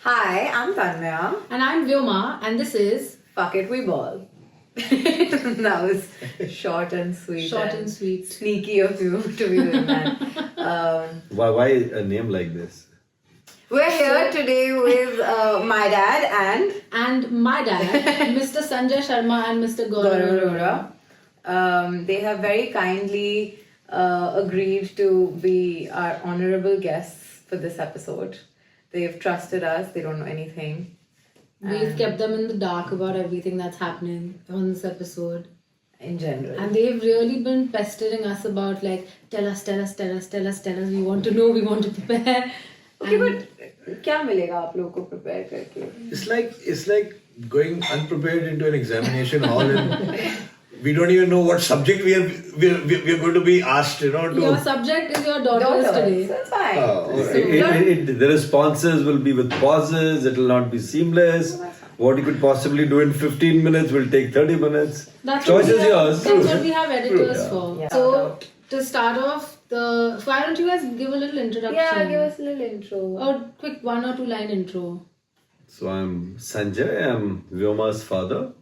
Hi, I'm Tanmaya. And I'm Vyoma, and this is Fuck it, we ball. That was short and sweet. Short and Sweet. Sneaky of you to be doing that. Why a name like this? We're here today with my dad And my dad, Mr. Sanjay Sharma and Mr. and Gaurav. Arora. They have very kindly agreed to be our honorable guests for this episode. They've trusted us. They don't know anything. We've kept them in the dark about everything that's happening on this episode. In general. And they've really been pestering us about like, tell us. We want to know, we want to prepare. Okay, but क्या मिलेगा आप लोगों को prepare करके? It's like going unprepared into an examination hall and we don't even know what subject we are going to be asked, Your subject is your daughters today. So it's fine. The responses will be with pauses. It will not be seamless. What you could possibly do in 15 minutes will take 30 minutes. Choice is yours. That's what we have editors for. Yeah. So to start off, why don't you guys give a little introduction? Yeah, give us a little intro. Or quick 1 or 2 line intro. So I'm Sanjay. I'm Vyoma's father.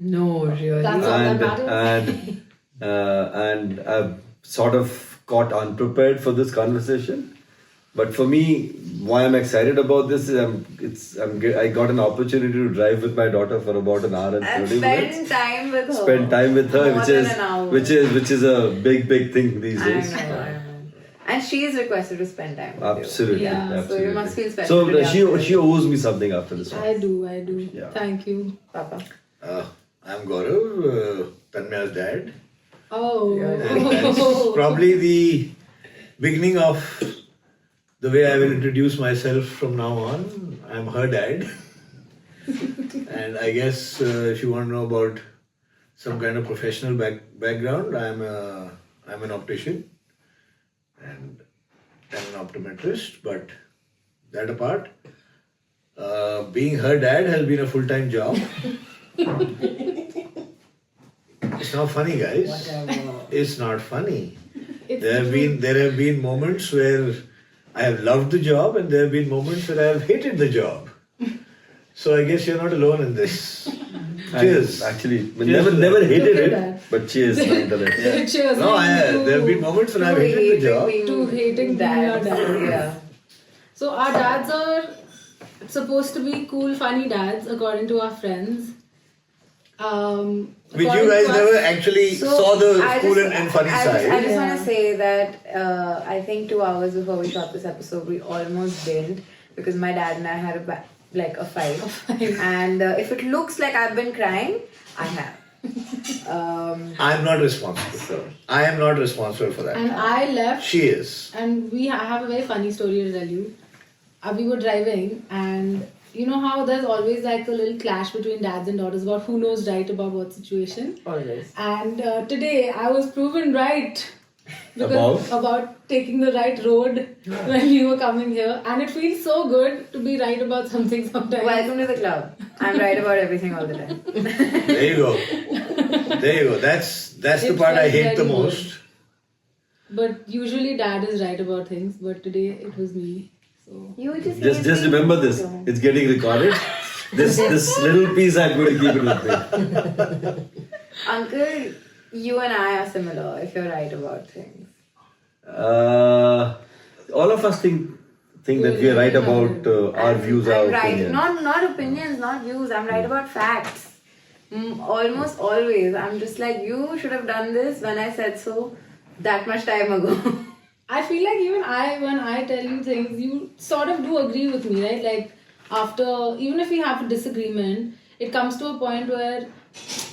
No, really. That's all that matters. And I've sort of got unprepared for this conversation. But for me, why I'm excited about this is I got an opportunity to drive with my daughter for about an hour and 30 minutes. Spend time with her. Spend time with her, More than an hour. which is a big thing these days. I know. And she is requested to spend time with Absolutely, Yeah. you. So absolutely. you must feel special. So today she owes me something after this one. I do. Yeah. Thank you. Papa. I'm Gaurav, Tanmaya's dad. Oh. And that's probably the beginning of the way I will introduce myself from now on. I'm her dad. And I guess if you want to know about some kind of professional background, I'm an optician and I'm an optometrist. But that apart, being her dad has been a full-time job. It's not funny, guys. Whatever. It's not funny. It's There have been moments where I have loved the job, and there have been moments where I have hated the job. So I guess you're not alone in this. Cheers. Actually, Cheers to never that. hated Look at it, that. but cheers nonetheless. Cheers. No, there have been moments when I've hated the job. To hating being your dad. Yeah. So our dads are supposed to be cool, funny dads, according to our friends. Which According you guys to us- never actually saw the cool and funny I side. just Yeah. want to say that I think 2 hours before we shot this episode, we almost didn't because my dad and I had a fight. And if it looks like I've been crying, I have. I'm not responsible. I am not responsible for that. And I left. She is. And I have a very funny story to tell you. We were driving, and you know how there's always like a little clash between dads and daughters about who knows right about what situation. Always. And today I was proven right about taking the right road when we were coming here, and it feels so good to be right about something sometimes. Welcome to the club. I'm right about everything all the time. There you go. That's the It part I felt hate the very most. But usually dad is right about things, but today it was me. So You just Just remember this. It's getting recorded. This little piece I'm going to keep it with me. Uncle, you and I are similar if you're right about things. All of us think that we are right about our views, our I'm right. opinions. Not opinions, not views. I'm right about facts. Almost always. I'm just like, you should have done this when I said so that much time ago. I feel like when I tell you things, you sort of do agree with me, right? Like even if we have a disagreement, it comes to a point where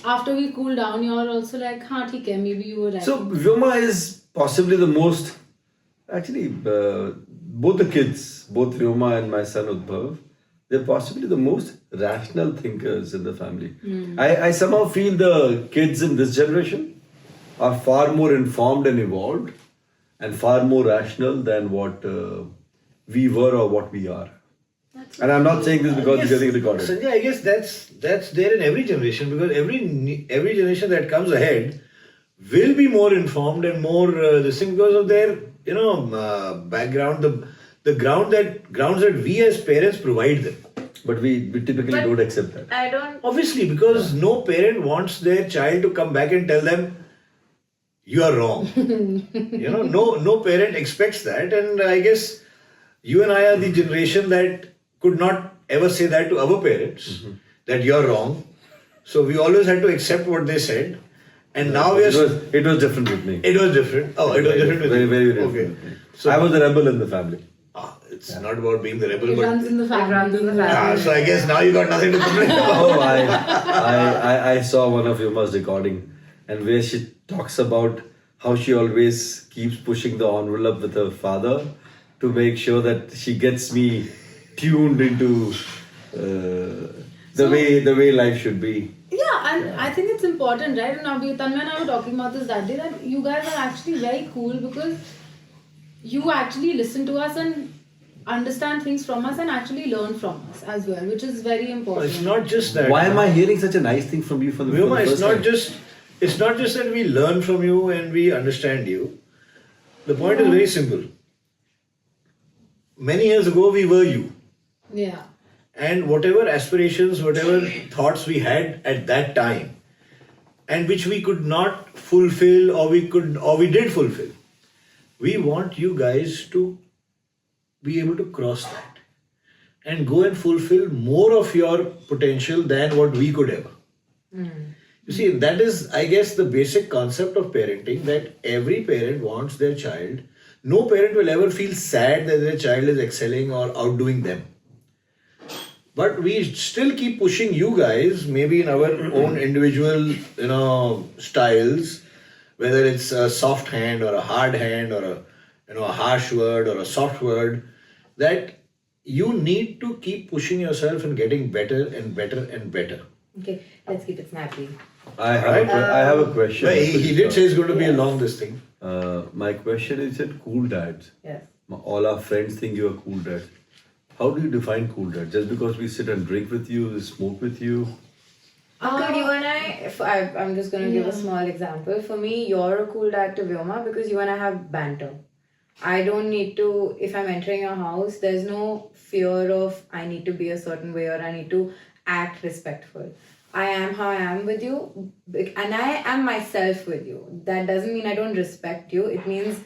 after we cool down, you're also like, हाँ ठीक है, maybe you were right. So Vyoma is possibly the most, actually, both the kids, both Vyoma and my son Udbhav, they're possibly the most rational thinkers in the family. I somehow feel the kids in this generation are far more informed and evolved and far more rational than what we were or what we are. And I'm not saying this because it's getting recorded. Sanjay, I guess that's there in every generation, because every generation that comes ahead will be more informed and more this thing because of their background, the grounds that we as parents provide them. But we typically don't accept that. I don't. Obviously, because no parent wants their child to come back and tell them, you are wrong. No parent expects that. And I guess you and I are the generation that could not ever say that to our parents, that you're wrong. So we always had to accept what they said. And now we are... It was different with me. It was different. Oh, it was different with very, you. very different. Okay. with me. So I was the rebel in the family. it's not about being the rebel, It but... runs in the family. So I guess now you got nothing to complain about. Oh, I saw one of Vyoma's recording, and where she talks about how she always keeps pushing the envelope with her father to make sure that she gets me tuned into the way life should be. Yeah, and I think it's important, right? And Tanmaya and I were talking about this that day, that you guys are actually very cool because you actually listen to us and understand things from us and actually learn from us as well, which is very important. It's not just that. Why am I hearing such a nice thing from you for the Vyoma, first it's not time? it's not just that we learn from you and we understand you. The point is very simple. Many years ago, we were you. Yeah. And whatever aspirations, whatever thoughts we had at that time, and which we could not fulfill or we did fulfill, we want you guys to be able to cross that and go and fulfill more of your potential than what we could ever. You see, that is, I guess, the basic concept of parenting, that every parent wants their child. No parent will ever feel sad that their child is excelling or outdoing them. But we still keep pushing you guys, maybe in our own individual, styles, whether it's a soft hand or a hard hand or a harsh word or a soft word, that you need to keep pushing yourself and getting better and better and better. Okay, let's keep it snappy. I have a question. Well, he did say it's going to be a long this thing. My question is, you said cool dads. Yes. All our friends think you are cool dads. How do you define cool dad? Just because we sit and drink with you, smoke with you? Uncle, you and I'm just going to give a small example. For me, you're a cool dad to Vyoma because you and I have banter. I don't need to, if I'm entering your house, there's no fear of I need to be a certain way or I need to act respectful. I am how I am with you and I am myself with you. That doesn't mean I don't respect you. It means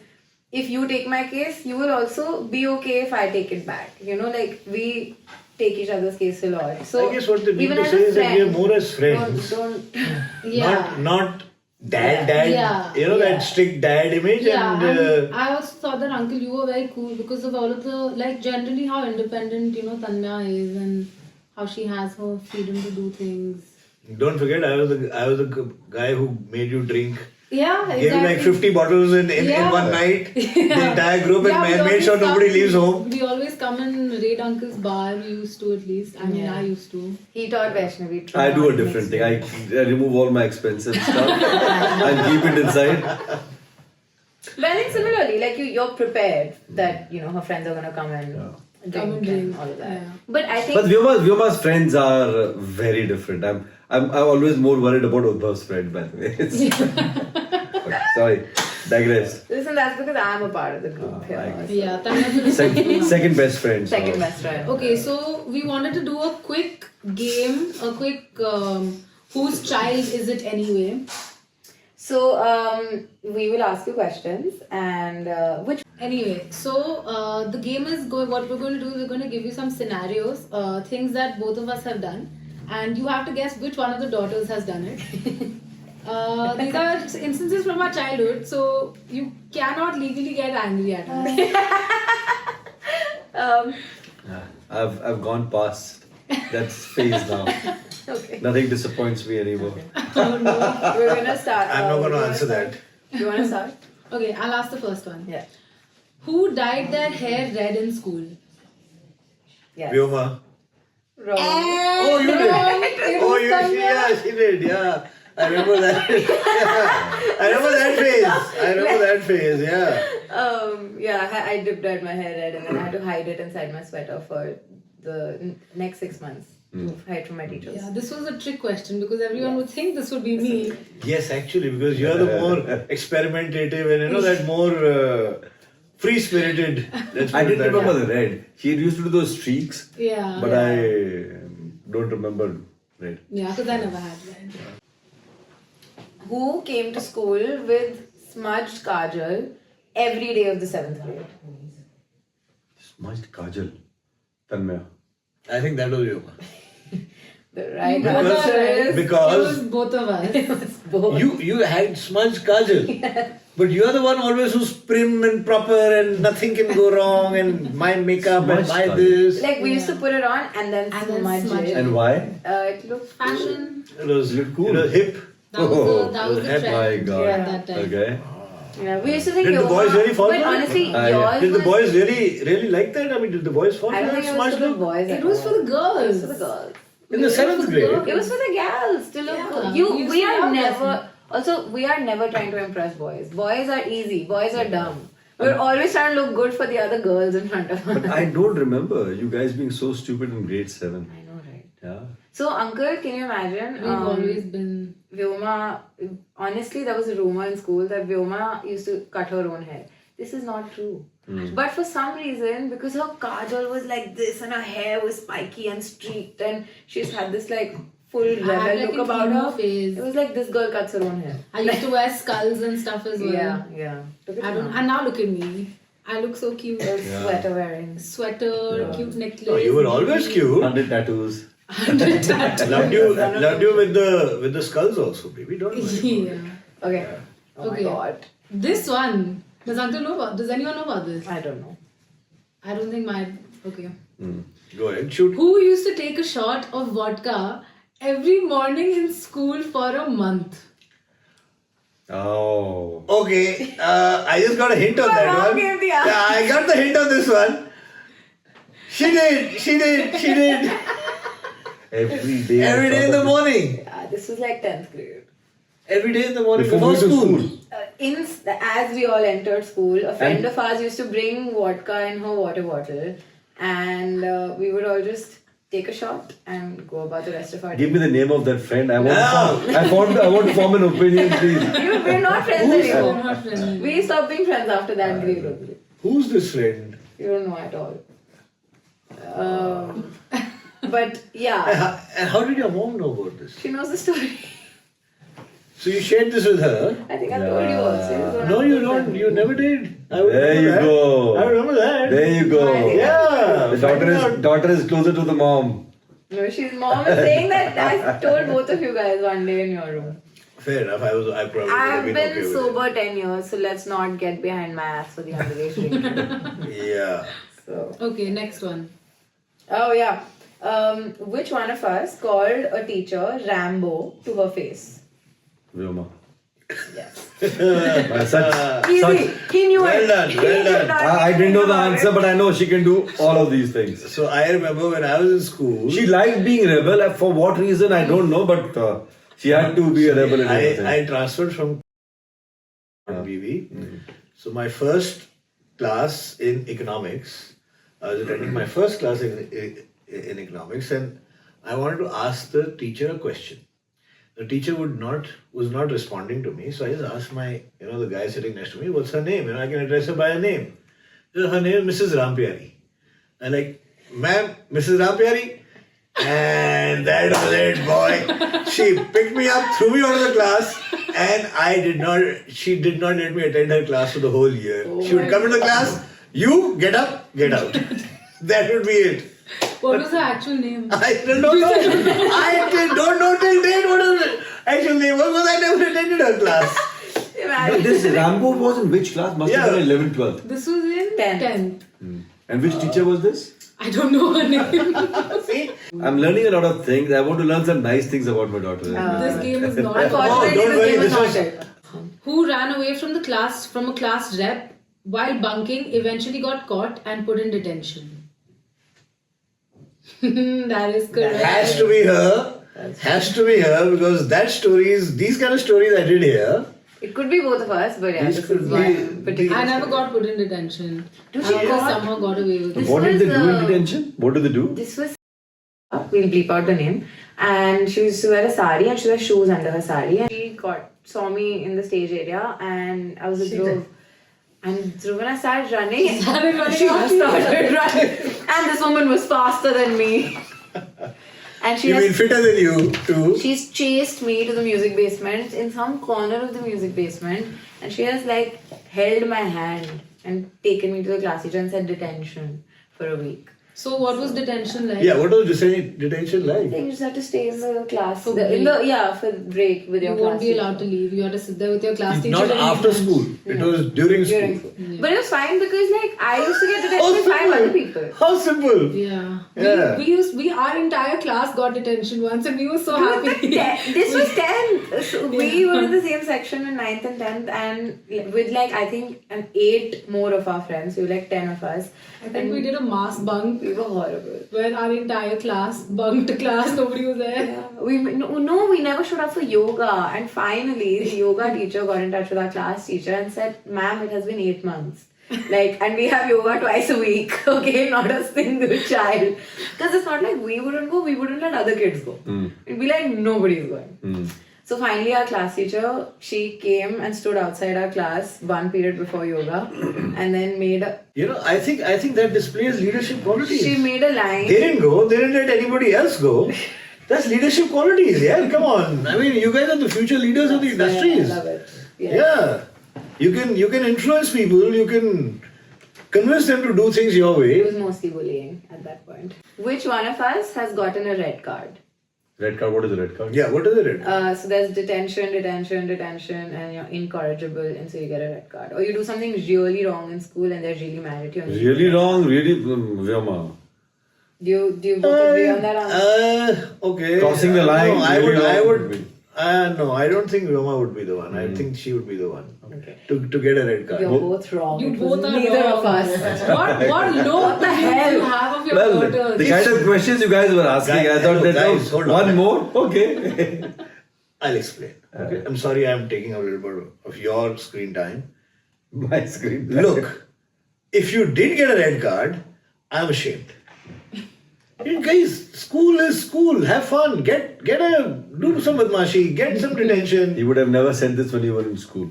if you take my case, you will also be okay if I take it back. We take each other's case a lot. So I guess what they mean even to as say a is that we are friend, more as friends. Yeah. Not dad, Yeah. that strict dad image. Yeah, and I also thought that uncle, you were very cool because of all of the, generally how independent, Tanmaya is and how she has her freedom to do things. don't forget, I was the guy who made you drink. Yeah, Gave you exactly. 50 bottles in one night. The entire group and made sure nobody leaves home. We always come and raid uncle's bar. We used to at least. I mean, I used to. He taught Vaishnavi. I do a different thing. I remove all my expensive stuff and keep it inside. But I think similarly, you're prepared that, her friends are going to come and drink and all of that. Yeah. But I think... But Vyoma's friends are very different. I'm always more worried about Udbhav's friend, by the way. Sorry, digress. Listen, that's because I'm a part of the group here. Yeah, Tanmaya. Second best friend. Second best friend. Okay, so we wanted to do a quick game, whose child is it anyway? So, we will ask you questions and Anyway, so the game is what we're going to do is we're going to give you some scenarios, things that both of us have done, and you have to guess which one of the daughters has done it. These are instances from our childhood, so you cannot legally get angry at us. I've gone past that phase now. Okay. Nothing disappoints me anymore. Oh, no. We're going to start. I'm not going to answer that. You want to start? Okay, I'll ask the first one. Yeah. Who dyed their hair red in school? Yes. Vyoma. Wrong. Oh, you did. She did. Yeah. I remember that. I remember that phase. Yeah. I dip dyed my hair red and then I had to hide it inside my sweater for the next 6 months to hide from my teachers. Yeah, this was a trick question because everyone would think this would be me. Yes, actually, because you are the more experimentative and that more free-spirited. Let's I put it didn't that remember way. the red. She used to do those streaks, Yeah. but I don't remember red. Yeah, because I never had that. Who came to school with smudged kajal every day of the 7th grade? Smudged kajal. Tanmaya. I think that was Vyoma. The right Both answer are right. is Because- It was both of us. both. You had smudged kajal. But you are the one always who's prim and proper and nothing can go wrong and my makeup and Smudged my kajal. this. Like we used to put it on and then smudge it. And why? It looked Fashion. It was cool. It was hip. That was the Oh, trend my God. at that time. Okay. Yeah, we used to think Did the Vyoma- boys really fall but for it? honestly, Yeah. yours Did the was- boys really like that? I mean, did the boys fall I for don't that think it was smudged for the look? boys. It at was all. for the It girls. was for the girls. In the 7th grade? It was for the gals to look Yeah, good. we used We to are love never. that. Also, we are never trying to impress boys. Boys are easy. Boys are dumb. We're always trying to look good for the other girls in front of us. But I don't remember you guys being so stupid in grade 7. I know, right? Yeah. So, Uncle, can you imagine? We've always been. Vyoma, honestly, there was a rumor in school that Vyoma used to cut her own hair. This is not true. But for some reason, because her kajal was like this and her hair was spiky and streaked and she's had this like full rebel had, like, look an about emo her. phase. It was like this girl cuts her own hair. I used to wear skulls and stuff as well. Yeah. Look at I don't. her. And now look at me. I look so cute. Sweater wearing. Sweater, cute necklace. Oh, you were always cute. 100 tattoos. Loved you with the skulls also, baby. Don't worry. Yeah. Okay. Oh Okay. my god. This one. Does Uncle know about? Does anyone know about this? I don't know. I don't think my. Okay. Go ahead, shoot. Who used to take a shot of vodka every morning in school for a month? Oh. Okay, I just got a hint on that mom one. gave the Yeah, answer. I got the hint on this one. She did. Every day. Every day in the morning. Yeah, this was like 10th grade. Every day in the morning Before before going to school. As we all entered school, a friend And- of ours used to bring vodka in her water bottle, and we would all just take a shot and go about the rest of our Give day. me the name of that friend. I want, No. I want to form an opinion, please. We're not friends We're anymore. not friends. We stopped being friends after that grade only. Who's this friend? You don't know at all. But yeah, And how did your mom know about this? she knows the story. So you shared this with her? I think I told you also. It was one No, of you the don't. friends. You never did. I would There remember you that. go. I remember that. There you go. Yeah. The finding out. daughter is closer to the mom. No, she's mom is saying that I told both of you guys one day in your room. Fair enough. I probably would I've have been been okay with sober 10 years, so let's not get behind my ass for the underage drinking. it. Yeah. So, Okay, next one. oh yeah. Which one of us called a teacher Rambo to her face? Vyoma. Yes. Easy. He knew Well it. done, He well did done. not I even didn't know think the about answer, it. but I know she can do all of these things. So I remember when I was in school. She liked being rebel. For what reason, I don't know, but she had to be a rebel in everything. I transferred from BV. So my first class in economics, I was attending my first class in economics, and I wanted to ask the teacher a question. The teacher was not responding to me, so I just asked the guy sitting next to me, what's her name? I can address her by a name. Her name is Mrs. Rampiari. And like, ma'am, Mrs. Rampiari? And that was it, boy. She picked me up, threw me out of the class, and she did not let me attend her class for the whole year. She would come into the class, you get up, get out. That would be it. What was her actual name? I still don't know. I still don't know till date what was it. Actually, what was I never attended her class. Imagine. This Rambo was in which class? Must have been Yeah. 11th, 12th. This was in 10th. 10th. And which teacher was this? I don't know her name. See? I'm learning a lot of things. I want to learn some nice things about my daughter. This game is not. Unfortunately, don't this worry, game is this not was- it. Who ran away from a class rep while bunking, eventually got caught and put in detention. That is correct. Has to be her. Has to be her because these kind of stories I did hear. It could be both of us, but yeah, These this could is be- one particular. I never got put in detention. Dude, I she always got- somehow got away with it. What did they was, do in detention? What did they do? This was. We'll bleep out the name. And she used to wear a sari and she wear shoes under her sari. And she saw me in the stage area and I was a drove. And so when I started running, she started running started after you. running. And this woman was faster than me. And she You mean fitter than you too? she's chased me to the music basement, in some corner of the music basement, and she has like held my hand and taken me to the class teacher and said detention for a week. So what was detention like? Yeah, what was detention I like? think you just have to stay in the class For for break with You your won't class be teacher. allowed to leave. You have to sit there with your class teacher. Not and after lunch. school. It was during During school. school. But it was fine because like I used to get detention with 5 other people. How simple. Yeah. Yeah. Our entire class got detention once and we were so happy. This was 10th. So we were in the same section in 9th and 10th, and with like I think 8 more of our friends. We were like 10 of us. I think we did a mass bunk We were horrible. where our entire class bunked class. Nobody was there. Yeah. We never showed up for yoga, and finally the yoga teacher got in touch with our class teacher and said, "Ma'am, it has been 8 months. Like, and we have yoga twice a week. Okay, not a single child. Because it's not like we wouldn't go, we wouldn't let other kids go. It'd be like nobody's going." So finally, our class teacher, she came and stood outside our class 1 period before yoga, and then made a. You know, I think that displays leadership qualities. She made a line. They didn't go. They didn't let anybody else go. That's leadership qualities. Yeah, come on. I mean, you guys are the future leaders of the industries. I love it. Yeah. You can influence people. You can convince them to do things your It way. was mostly bullying at that point. Which one of us has gotten a red card? Red card, what is a red card? Yeah. What is it? So there's detention, and you're incorrigible, and so you get a red card. Or you do something really wrong in school, and they're really mad at you. And you Really wrong, really, Vyoma. Do you both agree on that answer? Okay. Crossing the line, No, I really would. wrong. No, I don't think Vyoma would be the one. I think she would be the one Okay. to get a red card. You're both wrong. You It was both are neither wrong. of us. What low What the opinions hell? you have of your Well, daughters. the kind of questions you guys were asking, Guys, I thought hello, that guys, hold on. one more? Okay. I'll explain. Okay. I'm sorry I'm taking a little bit of your screen time. My screen. Look, if you did get a red card, I'm ashamed. You guys, school is school. Have fun. Do some badmashi. Get some detention. You would have never said this when you were in school.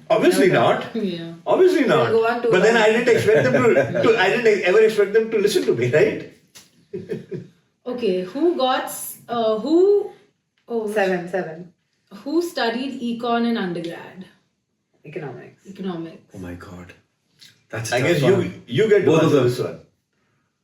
Obviously not. Yeah. Obviously not. Go on to But then one. I didn't expect them to. I didn't ever expect them to listen to me, right? Okay, who got who? Oh, 7. Who studied econ in undergrad? Economics. Economics. Oh my god. That's I tough guess one. you get to Both of answer them. this one.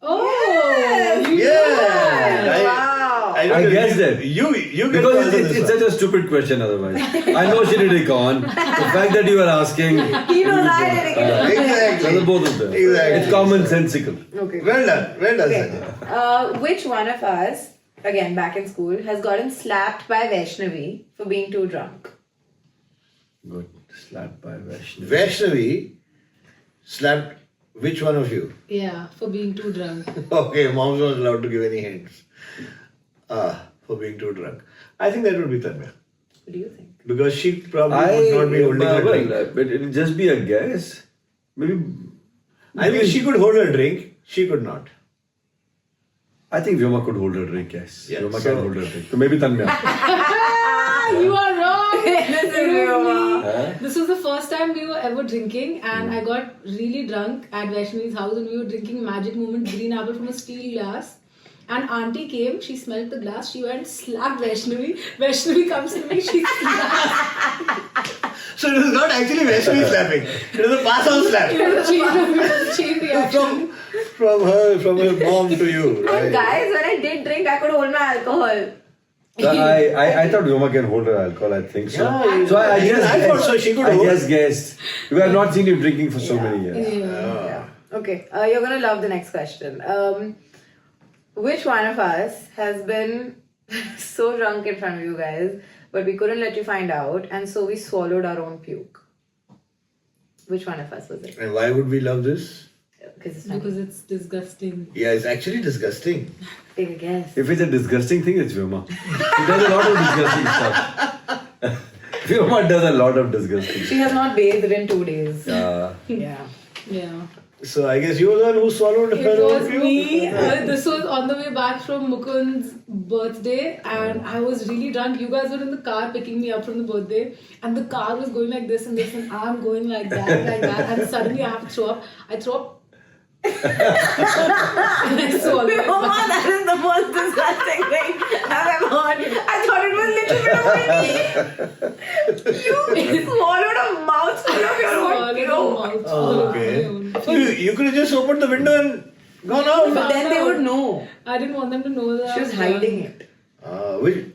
Oh, you Yeah. Wow. I don't know, guessed it. You get to Because answer it's this such one. a stupid question otherwise. I know she did econ. The fact that you were asking. He knows I did economics. Exactly. So both of them. Exactly. It's commonsensical. Okay. Well done. Well done, Okay. Sanjay. Which one of us, again back in school, has gotten slapped by Vaishnavi for being too drunk? Good. Slapped by Vaishnavi. Vaishnavi slapped which one of you? Yeah, for being too drunk. Okay, mom's not allowed to give any hints. For being too drunk. I think that would be Tanmaya. What do you think? Because she probably would not be holding her drink. But it'll just be a guess. Maybe. I think she could hold her drink. She could not. I think Vyoma could hold her drink, yes. Yeah, Vyoma so- can hold her drink. So maybe Tanmaya. You are wrong. This is It was Vyoma. me. This was the first time we were ever drinking, and I got really drunk at Vaishnavi's house, and we were drinking Magic Moment green apple from a steel glass. And auntie came, she smelled the glass, she went, slapped Vaishnavi. Vaishnavi comes to me, she slapped. So it was not actually Vaishnavi slapping. It was a pass-out slap. Chain reaction. From her mom to you. And Right? guys, when I did drink, I could hold my alcohol. I thought Vyoma can hold her alcohol, I think so. Yeah, So I even just I thought so, she could hold. I just guessed. We have not seen you drinking for so many years. Yeah. Okay, you're gonna love the next question. Which one of us has been so drunk in front of you guys, but we couldn't let you find out, and so we swallowed our own puke? Which one of us was it? And why would we love this? Because it's funny. Because it's disgusting. Yeah, it's actually disgusting. Take a guess. If it's a disgusting thing, it's Vyoma. She does a lot of disgusting stuff. Vyoma does a lot of disgusting She has not bathed in 2 days. stuff. Yeah. Yeah. So I guess you were the one who swallowed her It was own me. This was on the way back from Mukund's birthday, and I was really drunk. You guys were in the car picking me up from the birthday, and the car was going like this, and I'm going like that, and suddenly I have to throw up. I throw up. And I swallow it. Oh, that is the most disgusting thing I've ever heard. I thought it was little bit of my teeth. You swallowed a mouthful of your own puke. Oh, okay. You could have just opened the window and gone out. But then they would know. I didn't want them to know that. She was hiding it.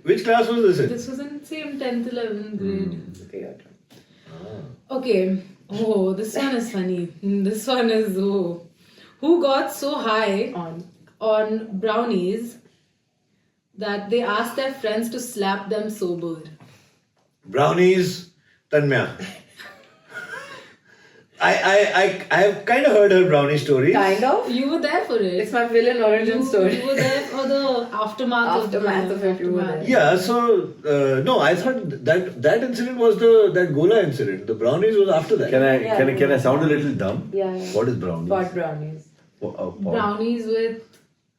Which class was this in? This was in same 10th, 11th grade. Okay, your turn. Okay. Oh, this one is funny. This one is who got so high on brownies that they asked their friends to slap them sober. Brownies, Tanmaya. I have kind of heard her brownie stories. Kind of. You were there for it. It's my villain origin story. You were there for the aftermath Aftermath of it, you were there. Yeah, so no, I thought that incident was that Gola incident. The brownies was after that. Can I sound a little dumb? Yeah. What is brownies? Pot brownies. Brownies with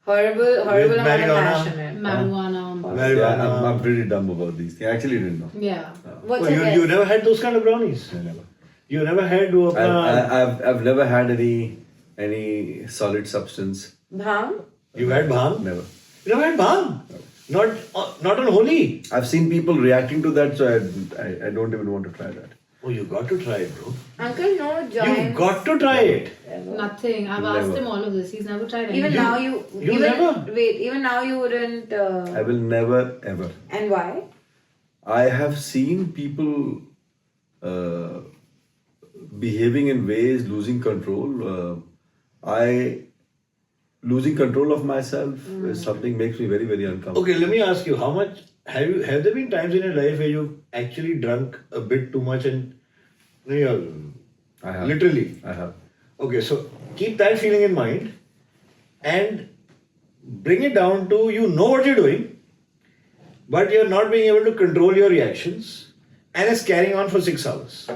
Horrible amount of marijuana. hash in it. marijuana. Yeah, I'm pretty dumb about these things. I actually didn't know. Yeah. What's Oh, your guess? you never had those kind of brownies? Never. You never had wo apna, I've never had any solid substance. Bhang? you had bhang? Never. You never had bhang? Not on Holi. I've seen people reacting to that, so I don't even want to try that. Oh, you got to try it, bro. Uncle, no You giants. got to try it. Nothing. I've Never. asked him all of this. He's never tried anything. Even now you never? wait. Even now you wouldn't. I will never ever. And why? I have seen people behaving in ways, losing control. Losing control of myself is something makes me very, very uncomfortable. Okay, let me ask you, how much have there been times in your life where you've actually drunk a bit too much and I have. literally? I have. Okay, so keep that feeling in mind and bring it down to you know what you're doing, but you're not being able to control your reactions and it's carrying on for 6 hours.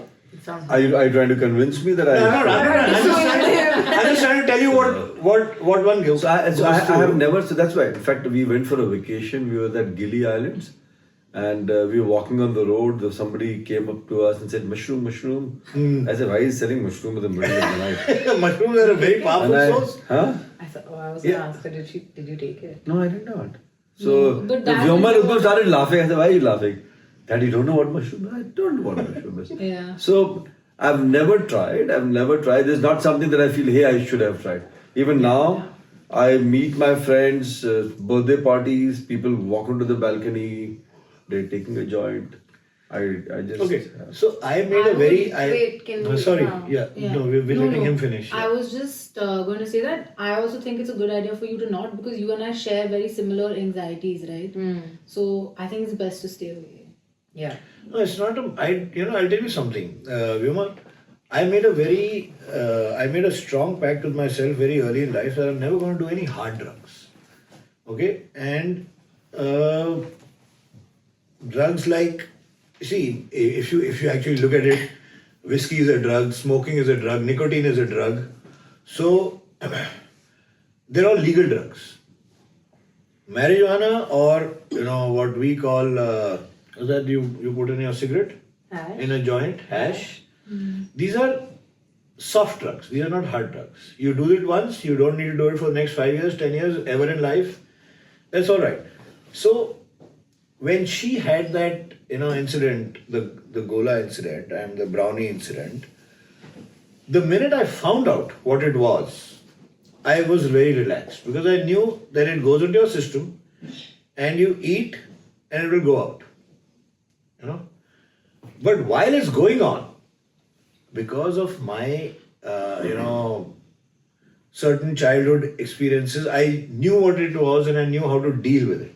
Are you trying to convince me that I? I'm just trying to tell you what one gives. So I have never. So that's why. In fact, we went for a vacation. We were at Gili Islands, and we were walking on the road. Somebody came up to us and said, "Mushroom, mushroom." I said, "Why is he selling mushroom in the middle of the night?" Mushrooms are a very powerful source. Huh? I was gonna ask her, did you take it? No, I did not. So But the that Vyoma was- Udbhav started laughing. I said, "Why are you laughing?" Daddy, you don't know what mushroom is? I don't know what mushroom is. Yeah. So I've never tried. This is not something that I feel, hey, I should have tried. Even now, I meet my friends, birthday parties, people walk onto the balcony, they're taking a joint. I just... Okay, so I made a very... Wait, can we... Sorry, no. yeah, no, we're letting him finish. I was just going to say that I also think it's a good idea for you to not, because you and I share very similar anxieties, right? So I think it's best to stay away. Yeah. No, it's not I'll tell you something. Vyoma, I made a strong pact with myself very early in life that I'm never going to do any hard drugs. Okay? And drugs like, see, if you actually look at it, whiskey is a drug, smoking is a drug, nicotine is a drug. So they're all legal drugs. Marijuana or what we call is that you put in your cigarette? Hash. In a joint, hash. These are soft drugs. These are not hard drugs. You do it once, you don't need to do it for the next 5 years, 10 years, ever in life. That's all right. So when she had that incident, the Gola incident and the brownie incident, the minute I found out what it was, I was very relaxed because I knew that it goes into your system and you eat and it will go out. But while it's going on, because of my, certain childhood experiences, I knew what it was and I knew how to deal with it.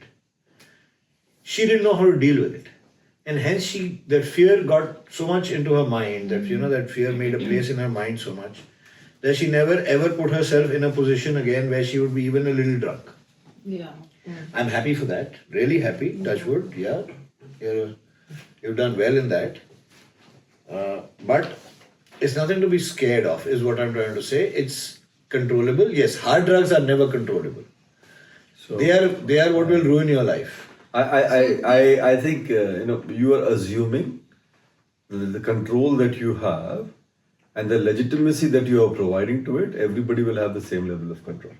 She didn't know how to deal with it. And hence that fear got so much into her mind, that, that fear made a place in her mind so much, that she never ever put herself in a position again where she would be even a little drunk. Yeah. I'm happy for that. Really happy. Touch wood. Yeah. You've done well in that. But it's nothing to be scared of, is what I'm trying to say. It's controllable. Yes, hard drugs are never controllable. So They are what will ruin your life. I think you are assuming the control that you have and the legitimacy that you are providing to it. Everybody will have the same level of control.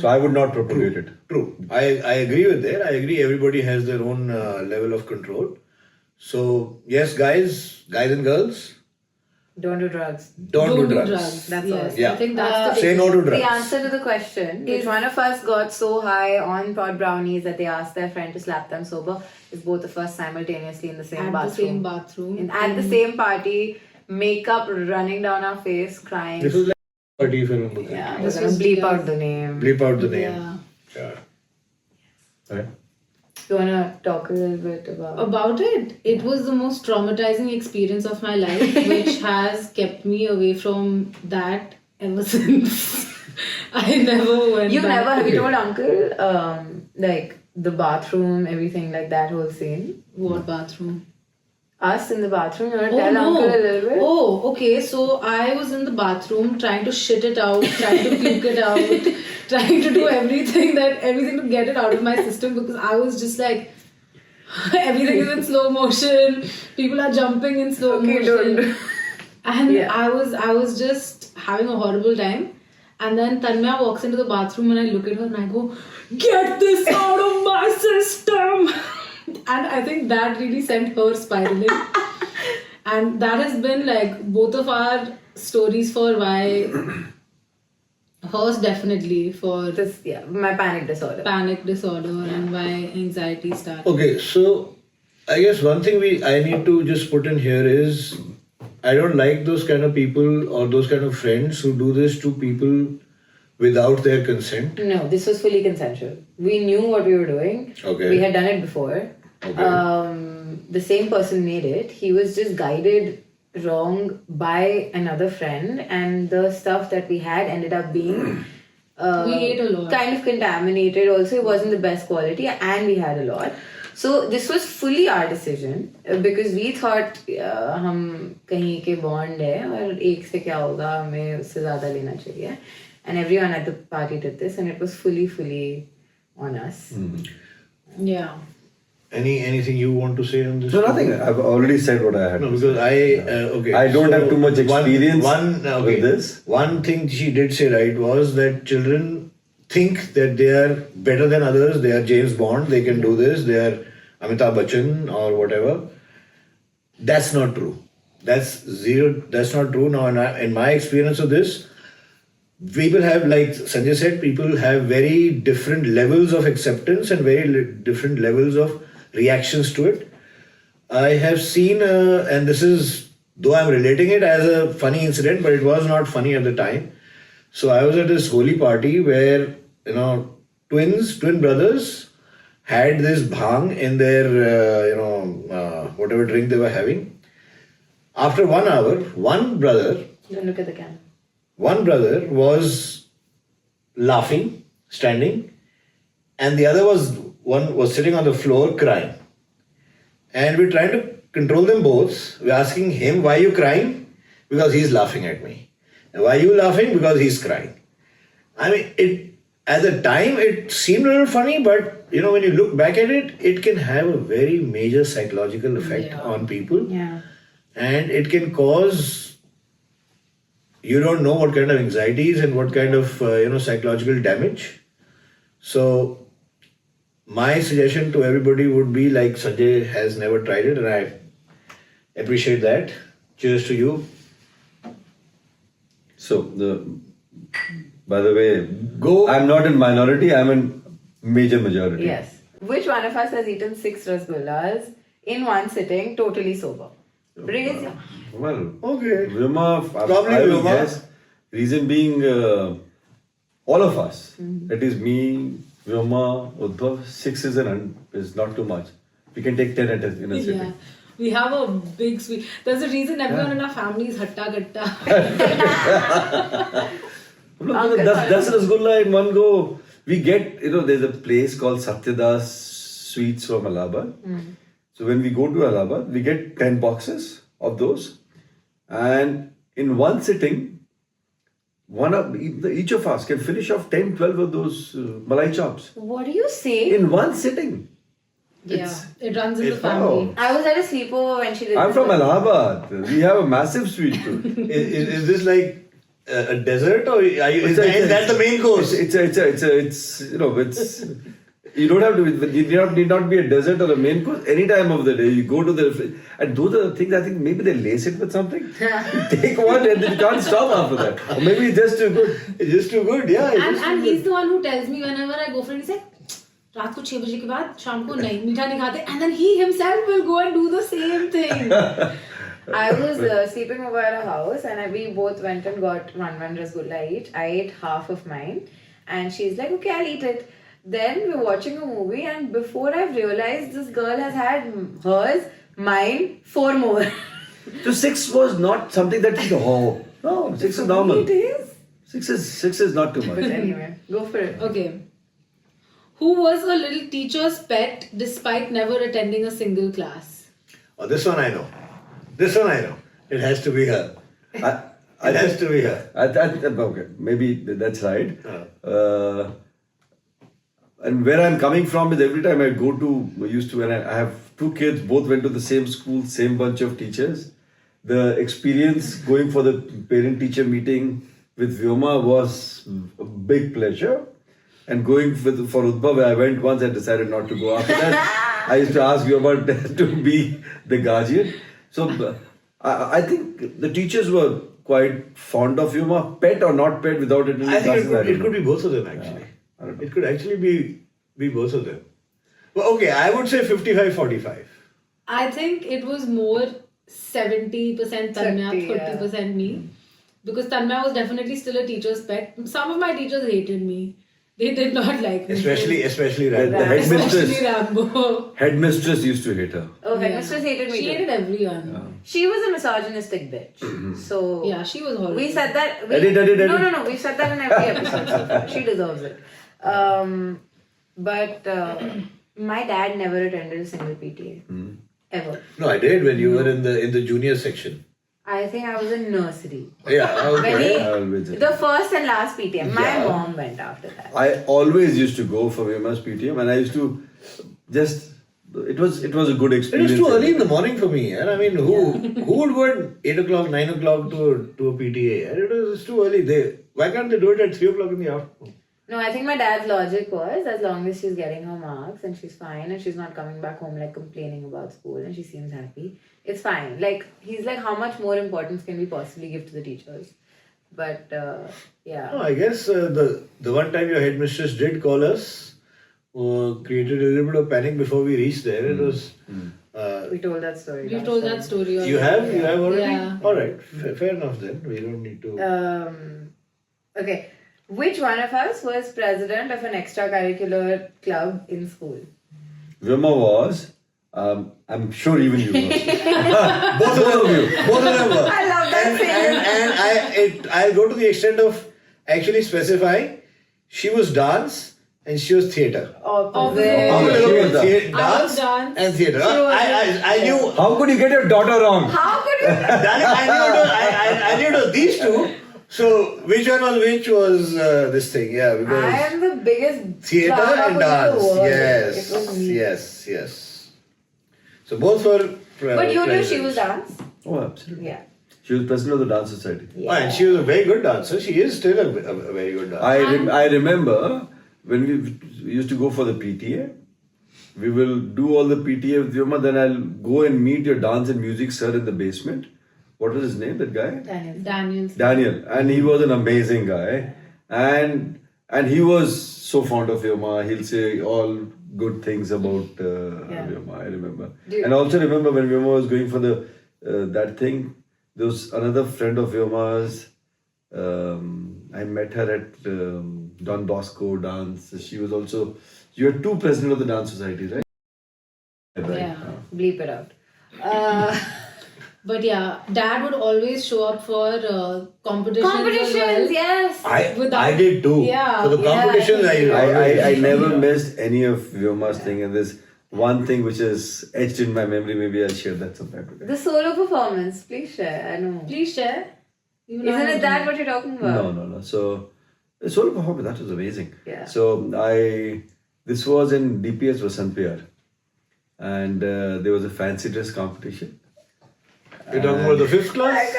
So I would not propagate it. True. I agree with that. I agree. Everybody has their own level of control. So yes, guys and girls, Don't do drugs. don't do drugs. That's Yes, all. Yeah. I think that's the Say no to drugs. The answer to the question, which one of us got so high on pot brownies that they asked their friend to slap them sober, is both of us simultaneously in the same at bathroom. the same bathroom. At the same party, makeup running down our face, crying. This was like party, if I remember. Yeah, This we're gonna was bleep just- out the name. Bleep out the name. Yeah. Yeah. Right? You wanna talk a little bit About it was the most traumatizing experience of my life, which has kept me away from that ever since. I never went You back. never have you told uncle like the bathroom, everything like that whole scene? What bathroom? Us in the bathroom, you wanna tell uncle a little bit? Oh, okay. So I was in the bathroom trying to shit it out, trying to puke it out, trying to do everything to get it out of my system, because I was just like, everything is in slow motion. People are jumping in slow Okay, motion. don't. And Yeah. I was just having a horrible time. And then Tanmaya walks into the bathroom and I look at her and I go, "Get this out of my system!" And I think that really sent her spiraling. And that has been like both of our stories for why, hers definitely for This, my panic disorder. panic disorder and why anxiety started. Okay, so I guess one thing I need to just put in here is I don't like those kind of people or those kind of friends who do this to people without their consent. No, this was fully consensual. We knew what we were doing. Okay. We had done it before. Okay. The same person made it. He was just guided wrong by another friend, and the stuff that we had ended up being We ate a lot. kind of contaminated. Also, it wasn't the best quality, and we had a lot. So this was fully our decision because we thought हम कहीं के bond है और एक से क्या होगा हमें उससे ज़्यादा लेना चाहिए, and everyone at the party did this, and it was fully on us. Yeah. Anything you want to say on this? So nothing. I've already said what I had. No, to because say. okay. I don't have too much experience okay. with this. One thing she did say right was that children think that they are better than others. They are James Bond. They can do this. They are Amitabh Bachchan or whatever. That's not true. That's not true. Now, in my experience of this, people have, like Sanjay said, people have very different levels of acceptance and very different levels of reactions to it. I have seen, and this is, though I'm relating it as a funny incident, but it was not funny at the time. So I was at this holy party where, twin brothers had this bhang in their, whatever drink they were having. After 1 hour, one brother Don't look at the camera. One brother was laughing, standing, and the other was sitting on the floor crying. And we're trying to control them both. We're asking him, "Why are you crying?" Because he's laughing at me. And why are you laughing? Because he's crying. I mean, at the time it seemed a little funny, but when you look back at it, it can have a very major psychological effect on people. Yeah. And it can cause, you don't know what kind of anxieties and what kind of psychological damage. So my suggestion to everybody would be, like Sanjay has never tried it, and I appreciate that. Cheers to you. So by the way, I'm not in minority. I'm in major majority. Yes. Which one of us has eaten 6 rasgullas in one sitting, totally sober? Raise your Well, Okay. Vyoma, Probably I will Vyoma. guess. Reason being, all of us. That is me, Vyoma, Uddhav. 6 is not too much. We can take 10 in a sitting. Yeah. We have a big sweet. There's a reason everyone in our family is hatta gatta. That's rasgulla in one go. We get, there's a place called Satyadas Sweets from Allahabad. So when we go to Allahabad, we get 10 boxes of those. And in one sitting, each of us can finish off 10, 12 of those malai chops What do you say? in one sitting. Yeah, it runs in the Wow. family. I was at a sleepover when she did I'm this. from Allahabad. We have a massive sweet tooth. Is this like a dessert or is that the main course? It's you don't have to. It need not be a dessert or a main course. Any time of the day, you go to the and those are the things. I think maybe they lace it with something. Take one and you can't stop after that. Or maybe it's just too good. It's just too good, yeah. And he's the one who tells me whenever I go for it, he's like, रात को 6 बजे के बाद शाम को नहीं मीठा नहीं खाते, and then he himself will go and do the same thing. I was sleeping over at a house and we both went and got one rasgulla each. I ate half of mine and she's like, okay, I'll eat it. Then we're watching a movie and before I've realized this girl has had hers, mine, 4 more. So 6 was not something that you go. No, 6 is normal. It is. 6 is not too much. But anyway, go for it. Okay. Who was a little teacher's pet despite never attending a single class? Oh, this one I know. It has to be her. It has to be her. Okay, maybe that's right. And where I'm coming from is every time I go to, when I have 2 kids, both went to the same school, same bunch of teachers. The experience going for the parent-teacher meeting with Vyoma was a big pleasure. And going for Udbhav, I went once and decided not to go after that. I used to ask Vyoma to be the guardian. So I think the teachers were quite fond of Vyoma, pet or not pet, without it. I think it could be both of them actually. It could actually be both of them. Well, okay, I would say 55-45. I think it was more 70% Tanmaya, 30% me. Because Tanmaya was definitely still a teacher's pet. Some of my teachers hated me. They did not like me. Especially Rambo. The headmistress. Especially Rambo. Headmistress used to hate her. Oh, headmistress hated me She too. hated everyone. She was a misogynistic bitch. So Yeah, she was horrible. we said that. Edit. No. We said that in every episode. She deserves it. But my dad never attended a single PTA ever. No, I did when you were in the junior section. I think I was in nursery. Yeah, okay. When the first and last PTM. My mom went after that. I always used to go for Vyoma's PTM, and I used to just. It was a good It experience. was too early in the morning for me. And I mean, who would go at 8 o'clock, 9 o'clock to a PTA? And it was too early. Why can't they do it at 3 o'clock in the afternoon? No, I think my dad's logic was as long as she's getting her marks and she's fine and she's not coming back home like complaining about school and she seems happy, it's fine. Like, he's like, how much more importance can we possibly give to the teachers? But, yeah. No, I guess the one time your headmistress did call us, created a little bit of panic before we reached there. It was... We told that story. We've told that story already. You have already? Yeah. Alright, fair enough then. We don't need to... Okay. Which one of us was president of an extracurricular club in school? Vyoma was. I'm sure even you were. Both of them were. I love that And I'll go to the extent of actually specifying she was dance and she was theatre. Opposite. Dance and theatre. I knew. How could you get your daughter wrong? How could you? I knew it was these two. So which one was which was this thing? Yeah, because I am the biggest theatre drama and queen in dance. the world. Yes. So both were. But you knew she was dance? Oh, absolutely. Yeah. She was president of the dance society. Oh, and she was a very good dancer. She is still a very good dancer. I remember when we used to go for the PTA. We will do all the PTA with Vyoma, then I'll go and meet your dance and music sir in the basement. What was his name, that guy? Daniel. And he was an amazing guy. And he was so fond of Vyoma. He'll say all good things about Vyoma, I remember. And I also remember when Vyoma was going for the that thing, there was another friend of Vyoma's. I met her at Don Bosco dance. She was also... You were 2 president of the dance society, right? Yeah. Bleep it out. But yeah, Dad would always show up for competitions. Competitions, yes. I did too. Yeah. For the competitions, I never missed any of Vyoma's thing, and there's one thing which is etched in my memory. Maybe I'll share that sometime today. The solo performance, please share. I know. Please share. Even I Isn't don't it that know. what you're talking about? No. So, the solo performance, that was amazing. Yeah. So, this was in DPS Vasantpiyar. And there was a fancy dress competition. You're talking about the 5th class?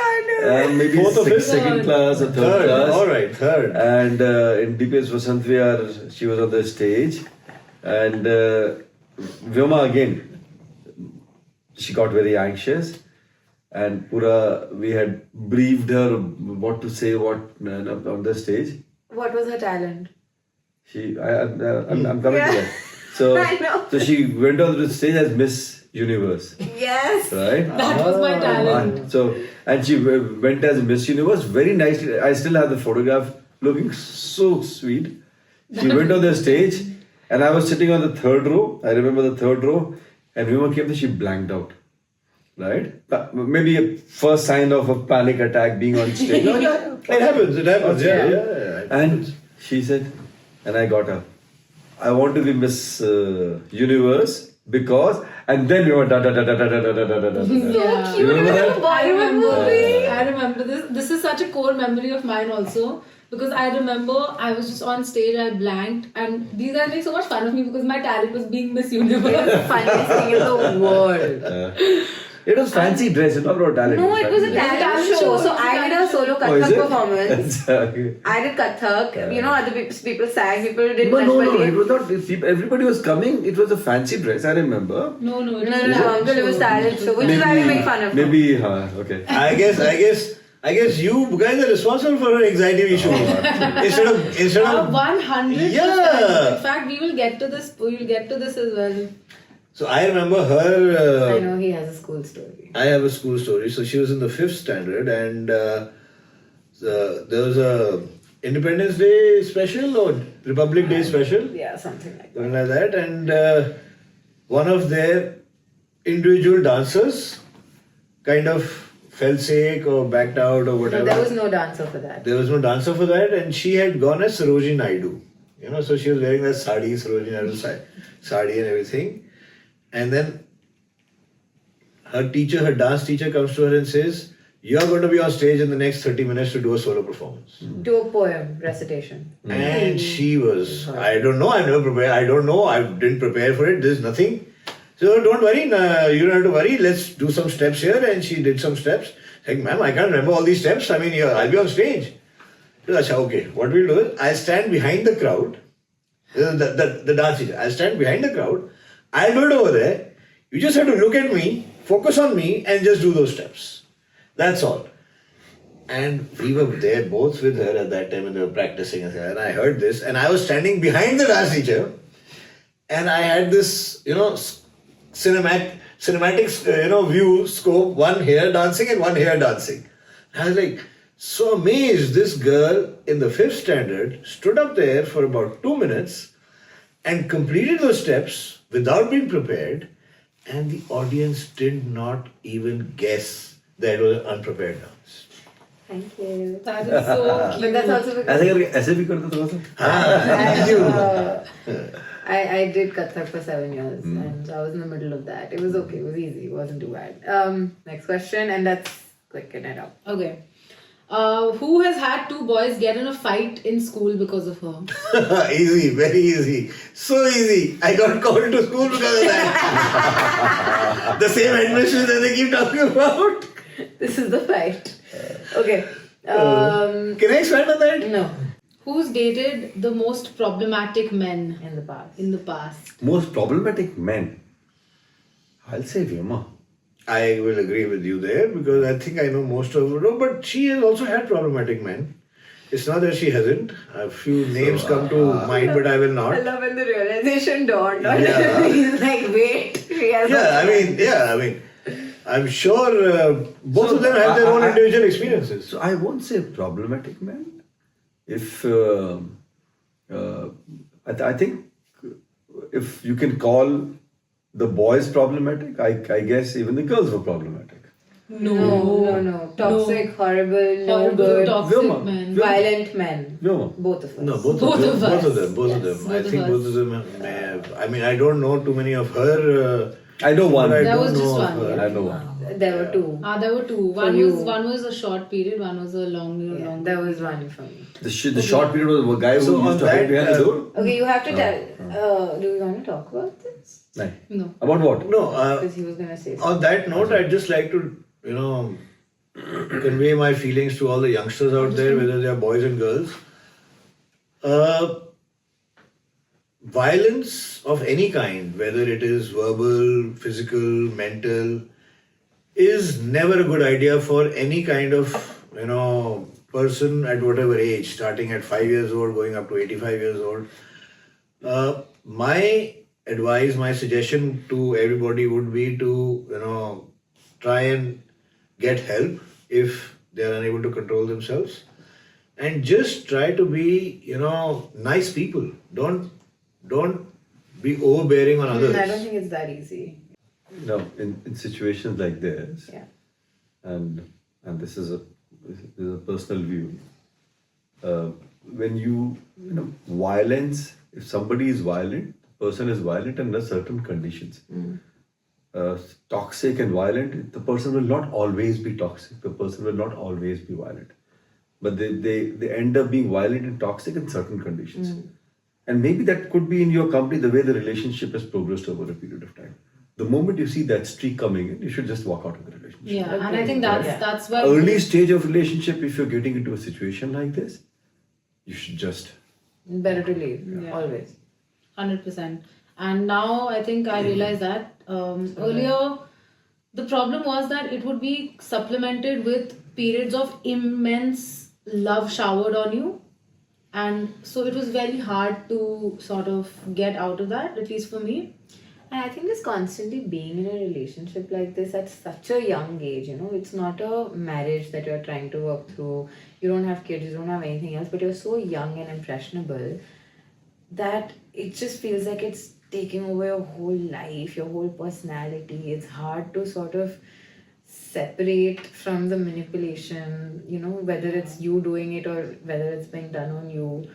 Maybe Fourth or fifth? second class or third Third. class. Alright, third. And in DPS Vasantpiyar, she was on the stage. And Vyoma again, she got very anxious. And we had briefed her what to say, on the stage. What was her talent? I'm coming to that. So, I know. so she went on the stage as Miss Universe, Yes. right? That was my talent. And she went as Miss Universe very nicely. I still have the photograph, looking so sweet. She went on the stage, and I was sitting on the 3rd row. I remember the 3rd row, and Vyoma came there, she blanked out. Right? Maybe a first sign of a panic attack being on stage. It happens, yeah. And she said, and I got her, I want to be Miss Universe because, and then we were da da da da da da da da da da da. Yeah. You remember that? Bollywood movie. I remember this. This is such a core memory of mine also. Because I remember I was just on stage, I blanked, and these guys make so much fun of me because my talent was being Miss It was Universe. the funniest thing in the world. It was fancy dress, it's not about talent. No, it was a fancy talent talent show. show. So I did a solo dress. Oh, is Kathak it? performance. Okay. I did Kathak. You know, other people sang, people did But no, Nashpati. it was not. Everybody was coming. It was a fancy dress. I remember. No, No, uncle, it was talent show. Which is why we make fun of him. Maybe, okay. I guess you guys are responsible for her anxiety issues. instead of 100%. Yeah. In fact, we will get to this. We will get to this as well. So I remember her. I know he has a school story. I have a school story. So she was in the 5th standard, and there was a Independence Day special or Republic Day special, Yeah, something like that. something like that. And one of their individual dancers kind of fell sick or backed out or No, whatever. there was no dancer for that. There was no dancer for that, and she had gone as Sarojini Naidu. So she was wearing that sari, Sarojini Naidu sari and everything. And then her dance teacher comes to her and says, "You are going to be on stage in the next 30 minutes to do a solo performance." Do a poem, recitation. And she was, I don't know, I've never prepared, I don't know, I didn't prepare for it, there's nothing. So don't worry, you don't have to worry, let's do some steps here. And she did some steps. Like, ma'am, I can't remember all these steps. I mean, I'll be on stage. She said, okay, what we'll do is, I'll stand behind the crowd, the dance teacher, I'll stand behind the crowd, I'll do it over there. You just have to look at me, focus on me, and just do those steps. That's all. And we were there both with her at that time when they were practicing. And I heard this, and I was standing behind the dance teacher, and I had this, cinematic, view scope, one here dancing and one here dancing. I was like, so amazed. This girl in the 5th standard stood up there for about 2 minutes and completed those steps without being prepared, and the audience did not even guess that it was an unprepared dance. Thank you. That is so cute. But that's also because ऐसे करके ऐसे भी करते थोड़ा सा. I did Kathak for 7 years and I was in the middle of that. It was okay, it was easy, it wasn't too bad. Next question, and that's clicking it up. Okay. Who has had 2 boys get in a fight in school because of her? Easy, very easy. So easy. I got called to school because of that. The same admission that they keep talking about. This is the fight. Okay. Can I expand on that? No. Who's dated the most problematic men In the past. in the past? Most problematic men. I'll say Vyoma. I will agree with you there because I think I know most of them. But she has also had problematic men. It's not that she hasn't. A few names come to mind, but I will I not. love when the realization dawned on Yeah. him. He's like, wait. He has I mean, I'm sure both of them have their own individual experiences. So I won't say problematic men. If I think if you can call the boys problematic, I guess even the girls were problematic. No. Toxic, horrible, no Horrible, good, toxic Vyoma. men. violent men. Vyoma. Both of us. No, both Both of of them. us. Both of them. Both of Yes, them. both I of think us. both of them may have. I mean, I don't know too many of her. I know one. but I That don't was just know of one. her. I know one. There were two. There were two. One was a short period, one was a long. Yeah, there was one for me. The short period was a guy who So used on to hide that, behind the door? Okay, you have to tell. Do you want to talk about this? No. About what? No, Because he was going to say something. on that note, I'd just like to, convey my feelings to all the youngsters out there, whether they are boys and girls. Violence of any kind, whether it is verbal, physical, mental, is never a good idea for any kind of, person at whatever age, starting at 5 years old, going up to 85 years old. My advice, my suggestion to everybody would be to, try and get help if they are unable to control themselves. And just try to be, nice people. Don't be overbearing on others. I don't think it's that easy. No, in situations like this, Yeah. and this is a personal view. When violence, if somebody is violent, the person is violent under certain conditions. Toxic and violent, the person will not always be toxic. The person will not always be violent, but they end up being violent and toxic in certain conditions. And maybe that could be in your company, the way the relationship has progressed over a period of time. The moment you see that streak coming in, you should just walk out of the relationship. Yeah, and I think that's why Early stage of relationship, if you're getting into a situation like this, you should just... Better to leave, always. 100%. And now I think I realize that earlier the problem was that it would be supplemented with periods of immense love showered on you. And so it was very hard to sort of get out of that, at least for me. And I think just constantly being in a relationship like this at such a young age, it's not a marriage that you're trying to work through. You don't have kids, you don't have anything else, but you're so young and impressionable that it just feels like it's taking over your whole life, your whole personality. It's hard to sort of separate from the manipulation, whether it's you doing it or whether it's being done on you.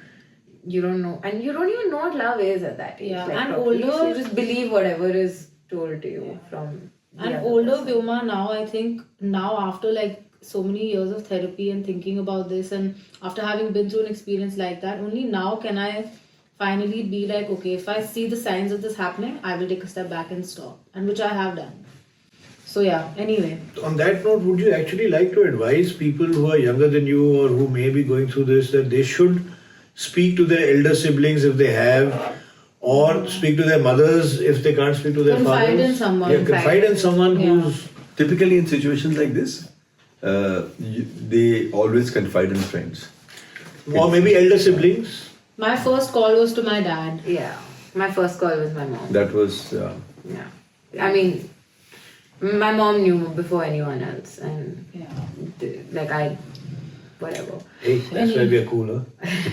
You don't know, and you don't even know what love is at that age. Yeah, like, and properly. older- So you just believe whatever is told to you from the And other older person. Vyoma now, I think, now after like so many years of therapy and thinking about this, and after having been through an experience like that, only now can I finally be like, okay, if I see the signs of this happening, I will take a step back and stop, and which I have done. So yeah, anyway. On that note, would you actually like to advise people who are younger than you or who may be going through this that they should speak to their elder siblings if they have, or speak to their mothers if they can't speak to their Confide fathers? in someone. Yeah, confide in someone Yeah. who's... Typically in situations like this, they always confide in friends. Or maybe elder siblings. My first call was to my dad. Yeah, my first call was my mom. That was... Yeah, I mean, my mom knew before anyone else, and whatever. Hey, that's why we are cool, huh?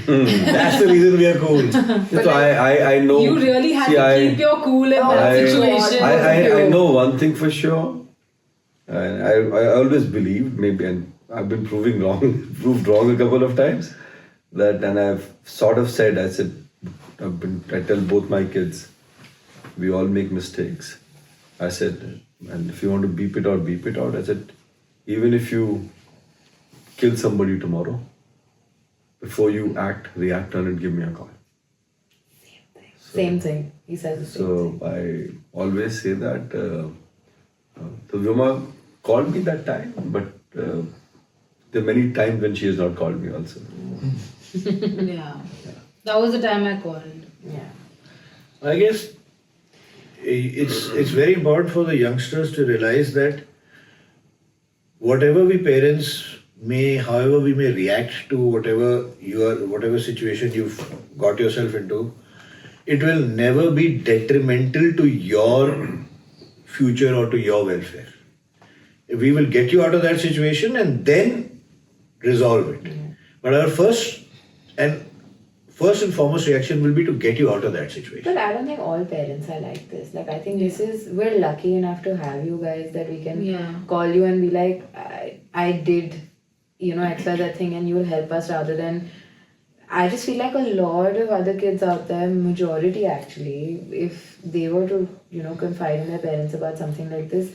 That's the reason we are cool. So I know... You really had See, to keep your cool in that situation. I know one thing for sure. And I always believed, maybe, and I've been proved wrong a couple of times, that, and I've sort of said, I tell both my kids, we all make mistakes. I said, and if you want to beep it out, I said, even if you kill somebody tomorrow, before you react on it, give me a call. Same thing. He says the same thing. So I always say that. So Vyoma called me that time, but there are many times when she has not called me also. Yeah. That was the time I called. Yeah. I guess it's very important for the youngsters to realize that whatever we parents may, however we may react to whatever situation you've got yourself into, it will never be detrimental to your future or to your welfare. We will get you out of that situation and then resolve it. But our first and foremost reaction will be to get you out of that situation. But I don't think all parents are like this. Like, I think we're lucky enough to have you guys that we can call you and be like, I did, X, Y, that thing, and you will help us, rather than, I just feel like a lot of other kids out there, majority actually, if they were to, confide in their parents about something like this,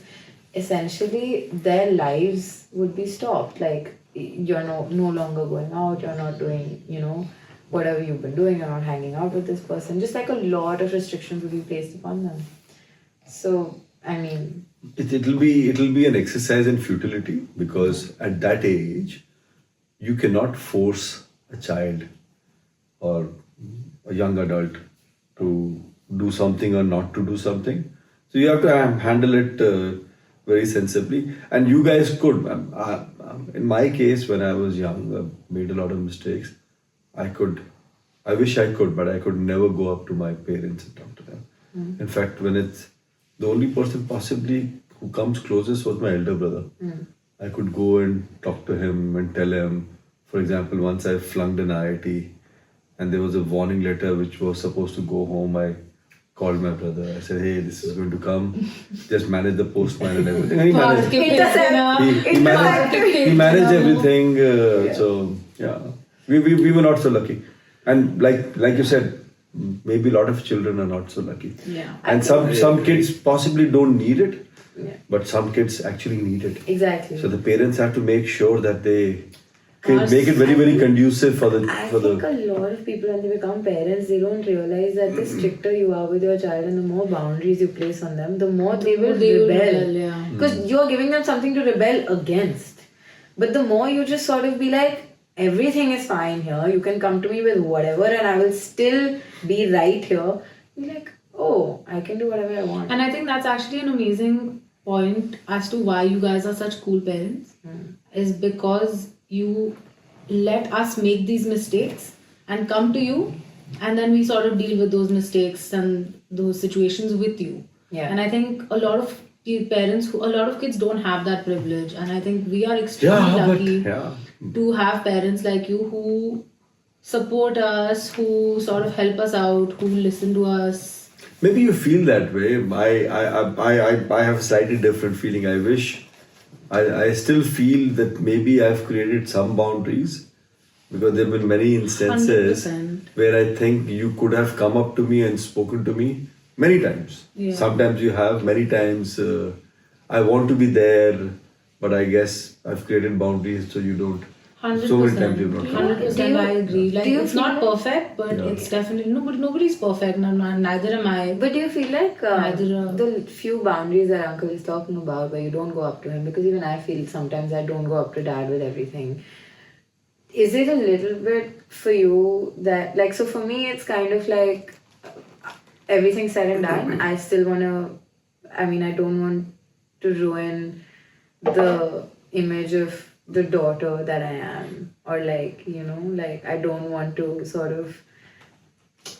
essentially their lives would be stopped. Like you're no longer going out, you're not doing, whatever you've been doing, you're not hanging out with this person. Just like a lot of restrictions would be placed upon them. So, I mean, it'll be an exercise in futility, because at that age you cannot force a child or a young adult to do something or not to do something. So you have to handle it very sensibly. And you guys could. In my case, when I was young, I made a lot of mistakes. I wish I could, but I could never go up to my parents and talk to them. In fact, when it's the only person possibly who comes closest was my elder brother. I could go and talk to him and tell him. For example, once I flunked an IIT and there was a warning letter which was supposed to go home, I called my brother. I said, hey, this is going to come. Just manage the postman and everything. And he managed, he managed everything. So, yeah, we were not so lucky. And like you said, maybe a lot of children are not so lucky. Yeah. And some kids possibly don't need it, but some kids actually need it. exactly. So the parents have to make sure that they make it very, very conducive for the. I think a lot of people, when they become parents, they don't realize that the stricter you are with your child and the more boundaries you place on them, the more they will rebel. Because you're giving them something to rebel against. But the more you just sort of be like, everything is fine here, you can come to me with whatever and I will still be right here. You're like, oh, I can do whatever I want. And I think that's actually an amazing point as to why you guys are such cool parents. Is because you let us make these mistakes and come to you, and then we sort of deal with those mistakes and those situations with you. Yeah. And I think a lot of parents, a lot of kids don't have that privilege, and I think we are extremely lucky to have parents like you who support us, who sort of help us out, who listen to us. Maybe you feel that way. I have a slightly different feeling. I still feel that maybe I've created some boundaries, because there have been many instances 100%. where I think you could have come up to me and spoken to me many times. Yeah. Sometimes you have, many times I want to be there, but I guess I've created boundaries so you don't. 100%. So many times you've not. 100%. I agree. Like, it's feel not perfect, but it's definitely nobody's perfect. Neither am I. But do you feel like the few boundaries that Uncle is talking about, where you don't go up to him, because even I feel sometimes I don't go up to Dad with everything. Is it a little bit for you that, like, so for me it's kind of like everything said and done, I still want to, I mean, I don't want to ruin the image of the daughter that I am, or like, like I don't want to sort of,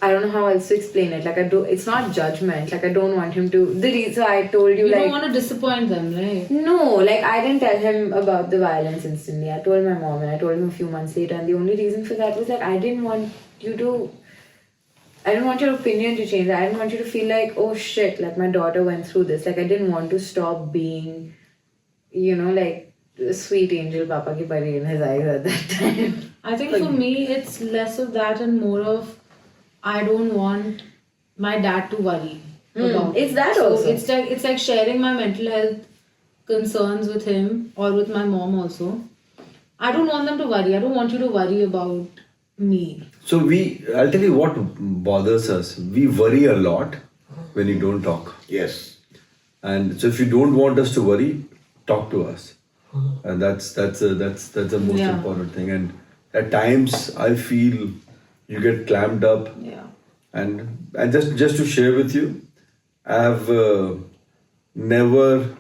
I don't know how else to explain it. Like it's not judgment. Like I don't want him to. The reason I told you, you like, don't want to disappoint them, right? No, like I didn't tell him about the violence instantly. I told my mom, and I told him a few months later. And the only reason for that was like I didn't want your opinion to change. I didn't want you to feel like, oh shit, like my daughter went through this. Like I didn't want to stop being, like the sweet angel Papa ki pari in his eyes at that time. I think for me, it's less of that and more of I don't want my dad to worry about. It's that so also. It's like sharing my mental health concerns with him or with my mom also. I don't want them to worry. I don't want you to worry about me. So I'll tell you what bothers us. We worry a lot when you don't talk. Yes. And so if you don't want us to worry, talk to us. And that's the most important thing. And at times I feel you get clammed up. Yeah. And just to share with you, I've never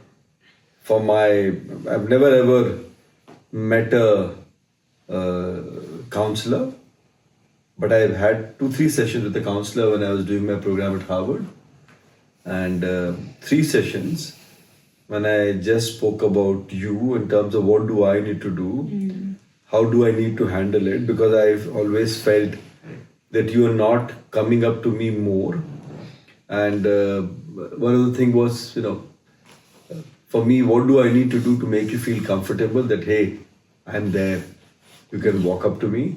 ever met a counselor, but I've had 2-3 sessions with a counselor when I was doing my program at Harvard, and 3 sessions when I just spoke about you in terms of what do I need to do, how do I need to handle it, because I've always felt that you are not coming up to me more. And one of the things was, for me, what do I need to do to make you feel comfortable that, hey, I'm there, you can walk up to me.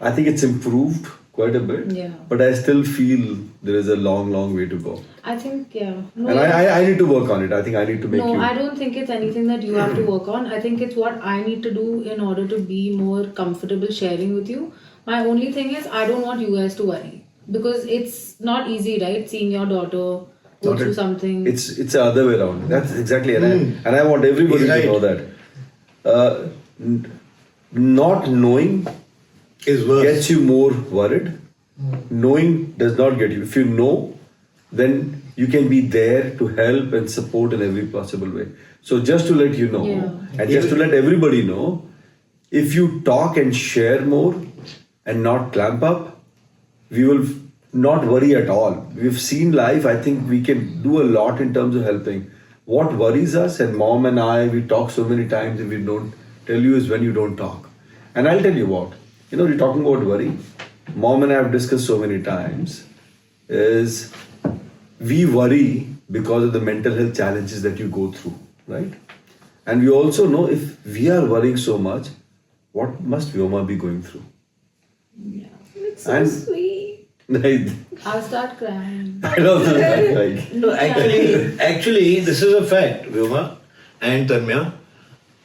I think it's improved quite a bit. Yeah. But I still feel there is a long, long way to go. I think, yeah. No, And I need to work on it. I think I need to make no, you. I don't think it's anything that you have to work on. I think it's what I need to do in order to be more comfortable sharing with you. My only thing is I don't want you guys to worry. Because it's not easy, right? Seeing your daughter go through something. It's the other way around. That's exactly, and I want everybody He's to know that. Not knowing Is worse. gets you more worried. Knowing does not get you. If you know, then you can be there to help and support in every possible way. So just to let you know, and just to let everybody know, if you talk and share more and not clamp up, we will not worry at all. We've seen life. I think we can do a lot in terms of helping. What worries us, and mom and I, we talk so many times, and we don't tell you, is when you don't talk. And I'll tell you what, you're talking about worry. Mom and I have discussed so many times, is we worry because of the mental health challenges that you go through, right? And we also know if we are worrying so much, what must Vyoma be going through? It's so And- sweet. Right. I'll start crying. I know that, like, No, actually, this is a fact, Vyoma and Tanmaya.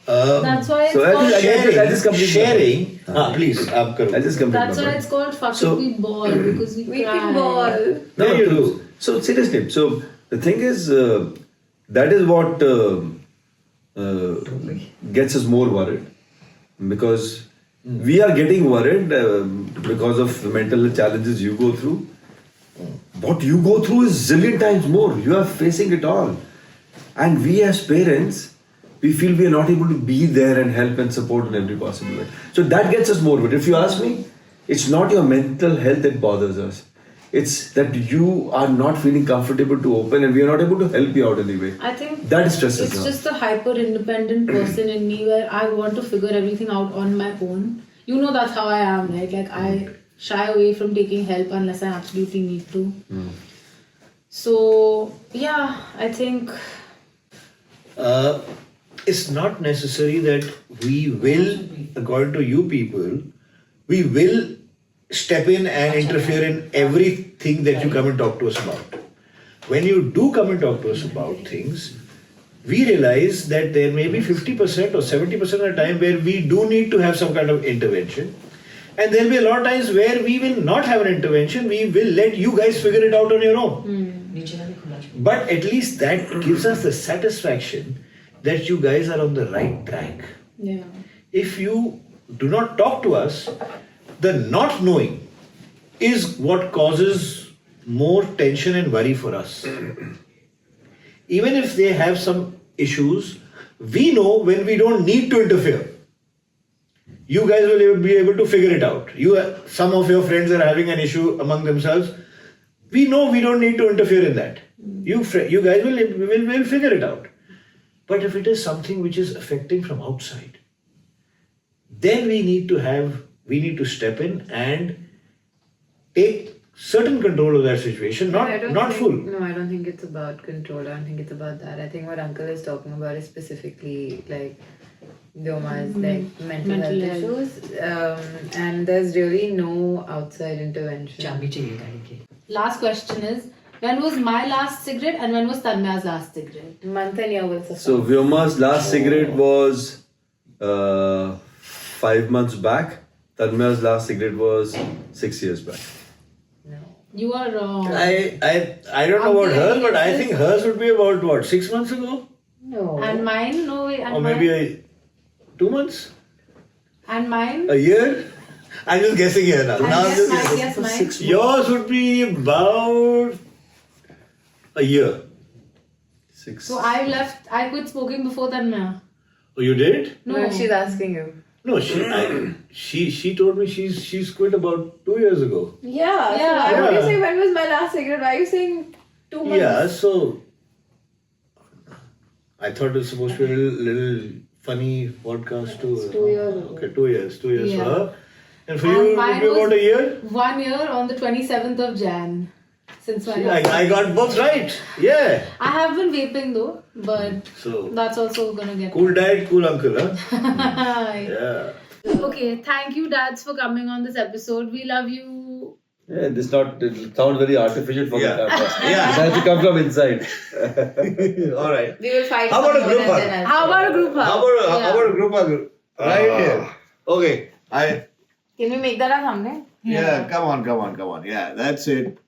That's why it's So I called. think- I just complete sharing. Please, aap karo. I just complete That's my why point. it's called fuck So- it, we ball because we We cry. can ball. No, Yeah, you so- do. So seriously, so the thing is, that is what gets us more worried, because we are getting worried because of the mental health challenges you go through. What you go through is zillion times more. You are facing it all, and we as parents, we feel we are not able to be there and help and support in every possible way. So that gets us more worried. If you ask me, it's not your mental health that bothers us. It's that you are not feeling comfortable to open, and we are not able to help you out anyway. I think That stresses it's us. just the hyper independent person in me where I want to figure everything out on my own. You know that's how I am, right? Like I shy away from taking help unless I absolutely need to. So yeah, I think It's not necessary that we will, according to you people, we will step in and interfere in everything that you come and talk to us about. When you do come and talk to us about things, we realize that there may be 50% or 70% of the time where we do need to have some kind of intervention. And there will be a lot of times where we will not have an intervention, we will let you guys figure it out on your own. But at least that gives us the satisfaction that you guys are on the right track. yeah. If you do not talk to us, the not knowing is what causes more tension and worry for us. Even if they have some issues, we know when we don't need to interfere. You guys will be able to figure it out. Some of your friends are having an issue among themselves. We know we don't need to interfere in that. You guys will figure it out. But if it is something which is affecting from outside, then we need to step in and take certain control of that situation, not full. No, I don't think it's about control. I don't think it's about that. I think what Uncle is talking about is specifically like Vyoma's like mental health issues, and there's really no outside intervention. Last question is, when was my last cigarette and when was Tanmaya's last cigarette? Month and year will suffice. So Vyoma's last cigarette was 5 months back. Tanmaya's last cigarette was 6 years back. No. You are wrong. I don't know about hers, but I think hers would be about what, 6 months ago? No. And mine? No way. And Or mine? maybe 2 months? And mine? A year? I'm just guessing here now. And Now I'm yes, just mine, guessing. yes, mine. Yours would be about a year. 6. So I quit smoking before Tanmaya. Oh, you did? No, she's asking you. No, she told me she's quit about 2 years ago. Yeah. Yeah. So why don't you Yeah. say when was my last cigarette? Why are you saying 2 months? Yeah, so I thought it was supposed to be a little funny podcast too. It's 2 years ago. Okay, 2 years. 2 years Yeah. for her. And for And you, it would mine be about was a year? 1 year on the 27th of Jan. Since my See, last. I got both right. Yeah. I have been vaping though, but So, that's also gonna get. cool diet, cool uncle, huh? Yeah. Yeah. Okay, thank you, dads, for coming on this episode. We love you. Yeah, this not it sounds very artificial for Yeah. the camera. Yeah. It has to come from inside. All right. We will fight. How about a some group more hug? than us. How about a group hug? How about Yeah. a group hug? Right here. Okay. Can we make that our thumbnail? Yeah. Come on. Yeah, that's it.